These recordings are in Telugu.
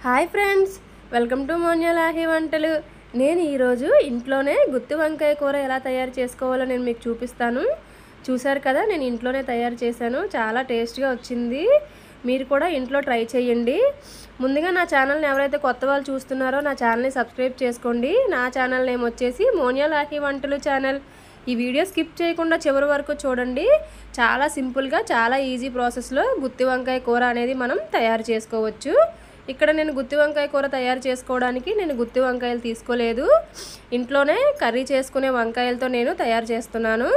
హాయ్ ఫ్రెండ్స్, వెల్కమ్ టు మోన్యలాహి వంటలు. నేను ఈరోజు ఇంట్లోనే గుత్తి వంకాయ కూర ఎలా తయారు చేసుకోవాలో నేను మీకు చూపిస్తాను. చూసారు కదా, నేను ఇంట్లోనే తయారు చేశాను. చాలా టేస్ట్గా వచ్చింది. మీరు కూడా ఇంట్లో ట్రై చేయండి. ముందుగా నా ఛానల్ని ఎవరైతే కొత్త వాళ్ళు చూస్తున్నారో నా ఛానల్ని సబ్స్క్రైబ్ చేసుకోండి. నా ఛానల్ నేమ్ వచ్చేసి మోన్యలాహి వంటలు ఛానల్. ఈ వీడియో స్కిప్ చేయకుండా చివరి వరకు చూడండి. చాలా సింపుల్గా, చాలా ఈజీ ప్రాసెస్లో గుత్తి వంకాయ కూర అనేది మనం తయారు చేసుకోవచ్చు. ఇక్కడ నేను గుత్తి వంకాయ కూర తయారు చేసుకోవడానికి నేను గుత్తి వంకాయలు తీసుకోలేదు. ఇంట్లోనే కర్రీ చేసుకునే వంకాయలతో నేను తయారు చేస్తున్నాను.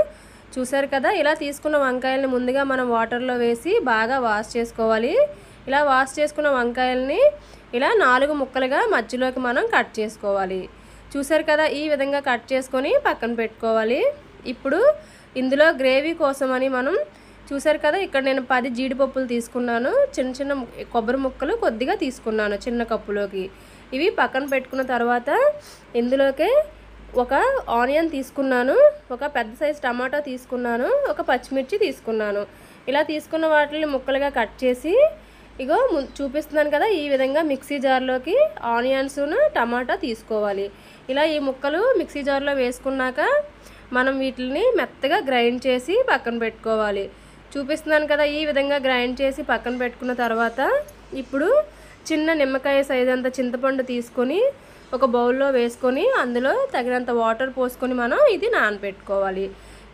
చూసారు కదా, ఇలా తీసుకున్న వంకాయల్ని ముందుగా మనం వాటర్లో వేసి బాగా వాష్ చేసుకోవాలి. ఇలా వాష్ చేసుకున్న వంకాయల్ని ఇలా 4 ముక్కలుగా మధ్యలోకి మనం కట్ చేసుకోవాలి. చూసారు కదా, ఈ విధంగా కట్ చేసుకొని పక్కన పెట్టుకోవాలి. ఇప్పుడు ఇందులో గ్రేవీ కోసమని మనం చూసారు కదా, ఇక్కడ నేను 10 జీడిపప్పులు తీసుకున్నాను. చిన్న చిన్న కొబ్బరి ముక్కలు కొద్దిగా తీసుకున్నాను చిన్న కప్పులోకి. ఇవి పక్కన పెట్టుకున్న తర్వాత ఇందులోకి ఒక ఆనియన్ తీసుకున్నాను, ఒక పెద్ద సైజు టమాటా తీసుకున్నాను, ఒక పచ్చిమిర్చి తీసుకున్నాను. ఇలా తీసుకున్న వాటిని ముక్కలుగా కట్ చేసి ఇగో చూపిస్తున్నాను కదా, ఈ విధంగా మిక్సీ జార్లోకి ఆనియన్స్ను టమాటా తీసుకోవాలి. ఇలా ఈ ముక్కలు మిక్సీ జార్లో వేసుకున్నాక మనం వీటిని మెత్తగా గ్రైండ్ చేసి పక్కన పెట్టుకోవాలి. చూపిస్తున్నాను కదా, ఈ విధంగా గ్రైండ్ చేసి పక్కన పెట్టుకున్న తర్వాత ఇప్పుడు చిన్న నిమ్మకాయ సైజ్ అంత చింతపండు తీసుకొని ఒక బౌల్లో వేసుకొని అందులో తగినంత వాటర్ పోసుకొని మనం ఇది నానబెట్టుకోవాలి.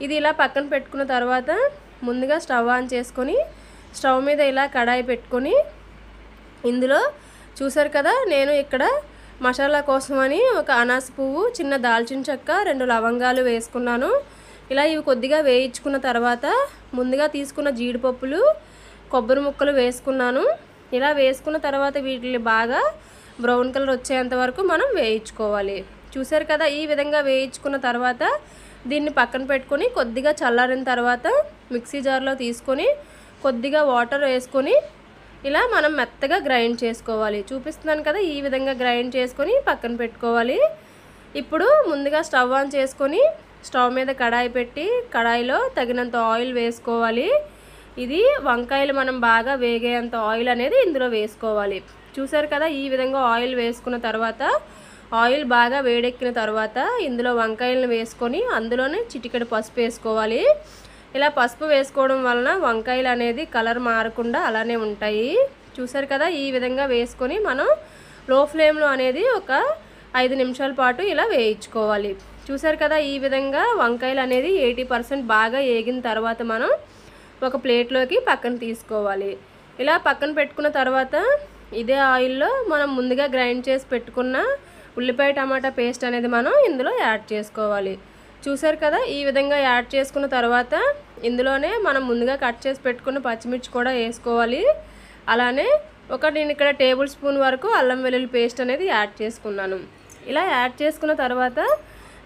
ఇది ఇలా పక్కన పెట్టుకున్న తర్వాత ముందుగా స్టవ్ ఆన్ చేసుకొని స్టవ్ మీద ఇలా కడాయి పెట్టుకొని ఇందులో చూసారు కదా, నేను ఇక్కడ మసాలా కోసమని ఒక అనాస పువ్వు, చిన్న దాల్చిన చెక్క, 2 లవంగాలు వేసుకున్నాను. ఇలా ఇవి కొద్దిగా వేయించుకున్న తర్వాత ముందుగా తీసుకున్న జీడిపప్పులు, కొబ్బరి ముక్కలు వేసుకున్నాను. ఇలా వేసుకున్న తర్వాత వీటిని బాగా బ్రౌన్ కలర్ వచ్చేంత వరకు మనం వేయించుకోవాలి. చూసారు కదా, ఈ విధంగా వేయించుకున్న తర్వాత దీన్ని పక్కన పెట్టుకొని కొద్దిగా చల్లారిన తర్వాత మిక్సీ జార్లో తీసుకొని కొద్దిగా వాటర్ వేసుకొని ఇలా మనం మెత్తగా గ్రైండ్ చేసుకోవాలి. చూపిస్తున్నాను కదా, ఈ విధంగా గ్రైండ్ చేసుకొని పక్కన పెట్టుకోవాలి. ఇప్పుడు ముందుగా స్టవ్ ఆన్ చేసుకొని స్టవ్ మీద కడాయి పెట్టి కడాయిలో తగినంత ఆయిల్ వేసుకోవాలి. ఇది వంకాయలు మనం బాగా వేగేంత ఆయిల్ అనేది ఇందులో వేసుకోవాలి. చూసారు కదా, ఈ విధంగా ఆయిల్ వేసుకున్న తర్వాత ఆయిల్ బాగా వేడెక్కిన తర్వాత ఇందులో వంకాయలను వేసుకొని అందులోనే చిటికెడు పసుపు వేసుకోవాలి. ఇలా పసుపు వేసుకోవడం వలన వంకాయలు అనేది కలర్ మారకుండా అలానే ఉంటాయి. చూసారు కదా, ఈ విధంగా వేసుకొని మనం లో ఫ్లేమ్లో అనేది ఒక 5 నిమిషాల పాటు ఇలా వేయించుకోవాలి. చూసారు కదా, ఈ విధంగా వంకాయలు అనేది 80% బాగా వేగిన తర్వాత మనం ఒక ప్లేట్లోకి పక్కన తీసుకోవాలి. ఇలా పక్కన పెట్టుకున్న తర్వాత ఇదే ఆయిల్లో మనం ముందుగా గ్రైండ్ చేసి పెట్టుకున్న ఉల్లిపాయ టమాటా పేస్ట్ అనేది మనం ఇందులో యాడ్ చేసుకోవాలి. చూసారు కదా, ఈ విధంగా యాడ్ చేసుకున్న తర్వాత ఇందులోనే మనం ముందుగా కట్ చేసి పెట్టుకున్న పచ్చిమిర్చి కూడా వేసుకోవాలి. అలానే నేను ఇక్కడ టేబుల్ స్పూన్ వరకు అల్లం వెల్లుల్లి పేస్ట్ అనేది యాడ్ చేసుకున్నాను. ఇలా యాడ్ చేసుకున్న తర్వాత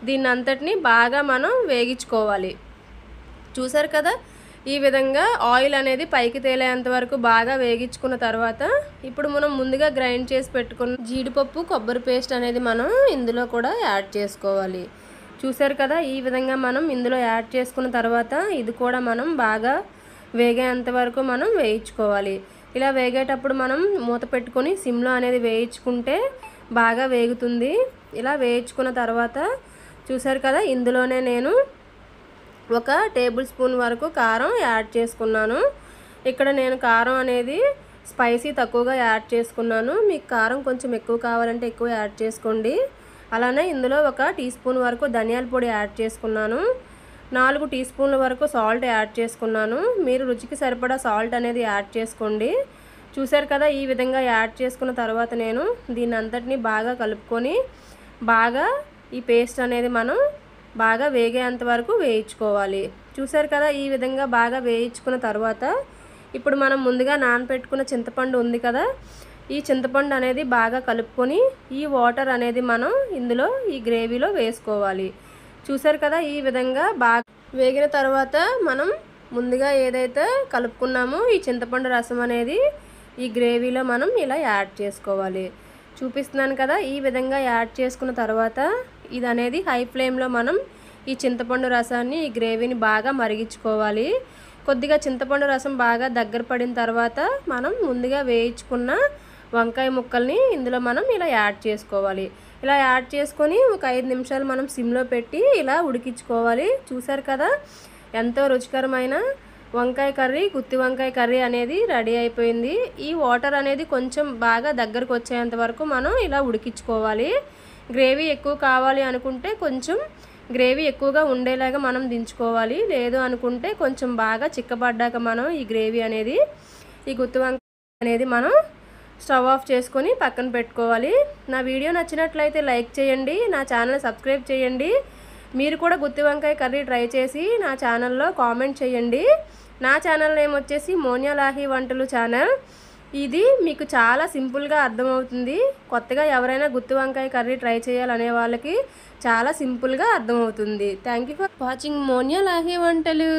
దీన్ని అంతటిని బాగా మనం వేగించుకోవాలి. చూసారు కదా, ఈ విధంగా ఆయిల్ అనేది పైకి తేలేంత వరకు బాగా వేగించుకున్న తర్వాత ఇప్పుడు మనం ముందుగా గ్రైండ్ చేసి పెట్టుకున్న జీడిపప్పు, కొబ్బరి పేస్ట్ అనేది మనం ఇందులో కూడా యాడ్ చేసుకోవాలి. చూసారు కదా, ఈ విధంగా మనం ఇందులో యాడ్ చేసుకున్న తర్వాత ఇది కూడా మనం బాగా వేగేంత వరకు మనం వేయించుకోవాలి. ఇలా వేగేటప్పుడు మనం మూత పెట్టుకొని సిమ్లో అనేది వేయించుకుంటే బాగా వేగుతుంది. ఇలా వేయించుకున్న తర్వాత చూసారు కదా, ఇందులోనే నేను ఒక టేబుల్ స్పూన్ వరకు కారం యాడ్ చేసుకున్నాను. ఇక్కడ నేను కారం అనేది స్పైసీ తక్కువగా యాడ్ చేసుకున్నాను. మీకు కారం కొంచెం ఎక్కువ కావాలంటే ఎక్కువ యాడ్ చేసుకోండి. అలానే ఇందులో ఒక టీ స్పూన్ వరకు ధనియాల పొడి యాడ్ చేసుకున్నాను. 4 టీ స్పూన్ల వరకు సాల్ట్ యాడ్ చేసుకున్నాను. మీరు రుచికి సరిపడా సాల్ట్ అనేది యాడ్ చేసుకోండి. చూసారు కదా, ఈ విధంగా యాడ్ చేసుకున్న తర్వాత నేను దీన్ని అంతటిని బాగా కలుపుకొని బాగా ఈ పేస్ట్ అనేది మనం బాగా వేగేంత వరకు వేయించుకోవాలి. చూసారు కదా, ఈ విధంగా బాగా వేయించుకున్న తర్వాత ఇప్పుడు మనం ముందుగా నానబెట్టుకున్న చింతపండు ఉంది కదా, ఈ చింతపండు అనేది బాగా కలుపుకొని ఈ వాటర్ అనేది మనం ఇందులో ఈ గ్రేవీలో వేసుకోవాలి. చూసారు కదా, ఈ విధంగా బాగా వేగిన తర్వాత మనం ముందుగా ఏదైతే కలుపుకున్నామో ఈ చింతపండు రసం అనేది ఈ గ్రేవీలో మనం ఇలా యాడ్ చేసుకోవాలి. చూపిస్తున్నాను కదా, ఈ విధంగా యాడ్ చేసుకున్న తర్వాత ఇది అనేది హై ఫ్లేమ్లో మనం ఈ చింతపండు రసాన్ని, ఈ గ్రేవీని బాగా మరిగించుకోవాలి. కొద్దిగా చింతపండు రసం బాగా దగ్గర పడిన తర్వాత మనం ముందుగా వేయించుకున్న వంకాయ ముక్కల్ని ఇందులో మనం ఇలా యాడ్ చేసుకోవాలి. ఇలా యాడ్ చేసుకొని ఒక 5 నిమిషాలు మనం సిమ్లో పెట్టి ఇలా ఉడికించుకోవాలి. చూసారు కదా, ఎంతో రుచికరమైన వంకాయ కర్రీ, గుత్తి వంకాయ కర్రీ అనేది రెడీ అయిపోయింది. ఈ వాటర్ అనేది కొంచెం బాగా దగ్గరకు వచ్చేంత వరకు మనం ఇలా ఉడికించుకోవాలి. గ్రేవీ ఎక్కువ కావాలి అనుకుంటే కొంచెం గ్రేవీ ఎక్కువగా ఉండేలాగా మనం దించుకోవాలి. లేదు అనుకుంటే కొంచెం బాగా చిక్కబడ్డాక మనం ఈ గ్రేవీ అనేది, ఈ గుత్తి వంకాయ అనేది మనం స్టవ్ ఆఫ్ చేసుకొని పక్కన పెట్టుకోవాలి. నా వీడియో నచ్చినట్లయితే లైక్ చేయండి, నా ఛానల్ సబ్స్క్రైబ్ చేయండి. మీరు కూడా గుత్తి వంకాయ కర్రీ ట్రై చేసి నా ఛానల్లో కామెంట్ చేయండి. నా ఛానల్ నేమ్ వచ్చేసి మోనియా లాహి వంటలు ఛానల్. ఇది మీకు చాలా సింపుల్గా అర్థమవుతుంది. కొత్తగా ఎవరైనా గుత్తి వంకాయ కర్రీ ట్రై చేయాలనే వాళ్ళకి చాలా సింపుల్గా అర్థమవుతుంది. థ్యాంక్ యూ ఫర్ వాచింగ్ మోనియా లాహి వంటలు.